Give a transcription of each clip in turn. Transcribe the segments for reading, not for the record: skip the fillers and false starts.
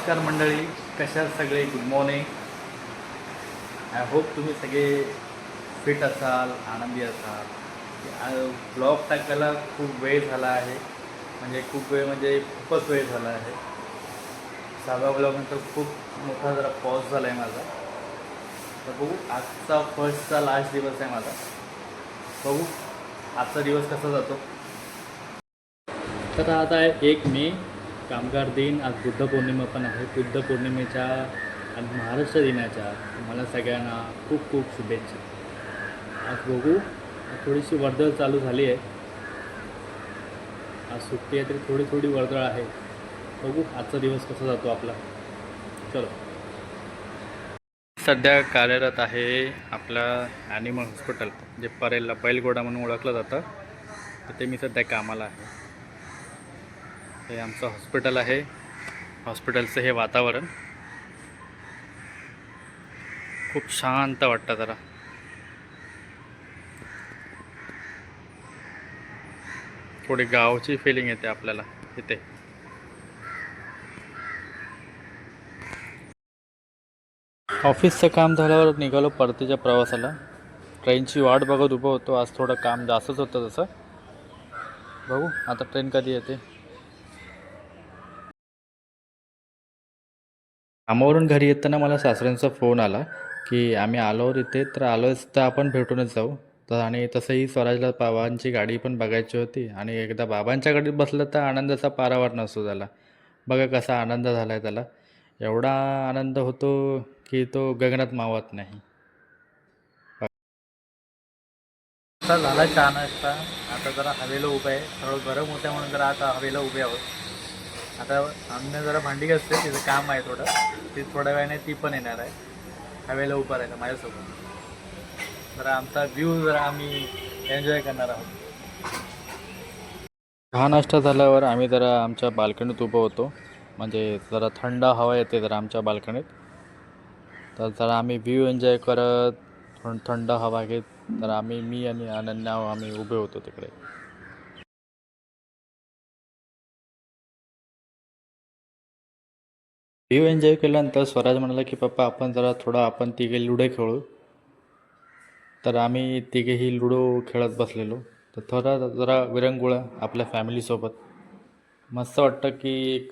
नमस्कार मंडळी, कशा सगळे? Good morning. आय होप तुम्ही सगळे फिट असाल, आनंदी असाल. ब्लॉग टाकायला खूप वेळ झाला आहे, म्हणजे खूपच वेळ झाला आहे. 6व्या ब्लॉगनंतर खूप मोठा जरा पॉज झाला आहे माझा. तर बघू, आजचा फर्स्टचा लास्ट दिवस आहे माझा. बघू आजचा दिवस कसा जातो. तर आता आहे 1 मे, कामगार दिन. आज बुद्ध पौर्णिमा पण आहे. बुद्ध पौर्णिमेच्या आणि महाराष्ट्र दिनाच्या मला सगळ्यांना खूप खूप शुभेच्छा. आज बघू, थोडीशी वर्दळ चालू झाली आहे. आज सुट्टी आहे तरी थोडी थोडी वर्दळ आहे. बघू आजचा दिवस कसा जातो आपला. चलो. सध्या कार्यरत आहे आपलं ॲनिमल हॉस्पिटल, जे परेलला बैलगोडा म्हणून ओळखलं जातं. तर ते मी सध्या कामाला आहे. हे आमचं हॉस्पिटल आहे. हॉस्पिटलचं हे वातावरण खूप शांत वाटतं. जरा थोडी गावची फिलिंग येते आपल्याला इथे. ऑफिसचं काम झाल्यावर निघालो परतीच्या प्रवासाला. ट्रेनची वाट बघत उभं होतो. आज थोडं काम जास्तच होतं तसं. बघू आता ट्रेन कधी येते. कामावरून घरी येताना मला सासऱ्यांचा फोन आला की आम्ही आलोवर इथे, तर आलोच तर आपण भेटूनच जाऊ. तर आणि तसंही स्वराजला बाबांची गाडी पण बघायची होती, आणि एकदा बाबांच्या गाडीत बसलं तर आनंदाचा पारावार नसतो त्याला. बघा कसा आनंद झाला आहे त्याला. एवढा आनंद होतो की तो गगनात मावत नाही. आता झाला चहा नाश्ता. आता जरा हवेला उभं आहे. थोडं गरम होतं म्हणून जरा आता हवेला उभे आहोत. आता आम्ही जरा भांडी घासते, तिचं काम आहे थोडं. ती थोड्या वेळाने ती पण येणार आहे हवेला उभं राहायला माझ्यासोबत. जरा आमचा व्ह्यू जरा आम्ही एन्जॉय करणार आहोत. चहा नाश्ता झाल्यावर आम्ही जरा आमच्या बाल्कनीत उभं होतो. म्हणजे जरा थंड हवा येते जरा आमच्या बाल्कनीत. तर जरा आम्ही व्ह्यू एन्जॉय करत थंड हवा घेत तर मी आणि अनन्या आम्ही उभे होतो तिकडे. व्ह्यू एन्जॉय केल्यानंतर स्वराज म्हणाला की पप्पा आपण तिघे लुडो खेळू. तर आम्ही तिघेही लुडो खेळत बसलेलो. तर जरा विरंगुळा आपल्या फॅमिलीसोबत. मस्त वाटतं की एक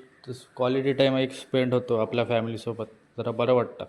क्वालिटी टाईम एक स्पेंड होतो आपल्या फॅमिलीसोबत. जरा बरं वाटतं.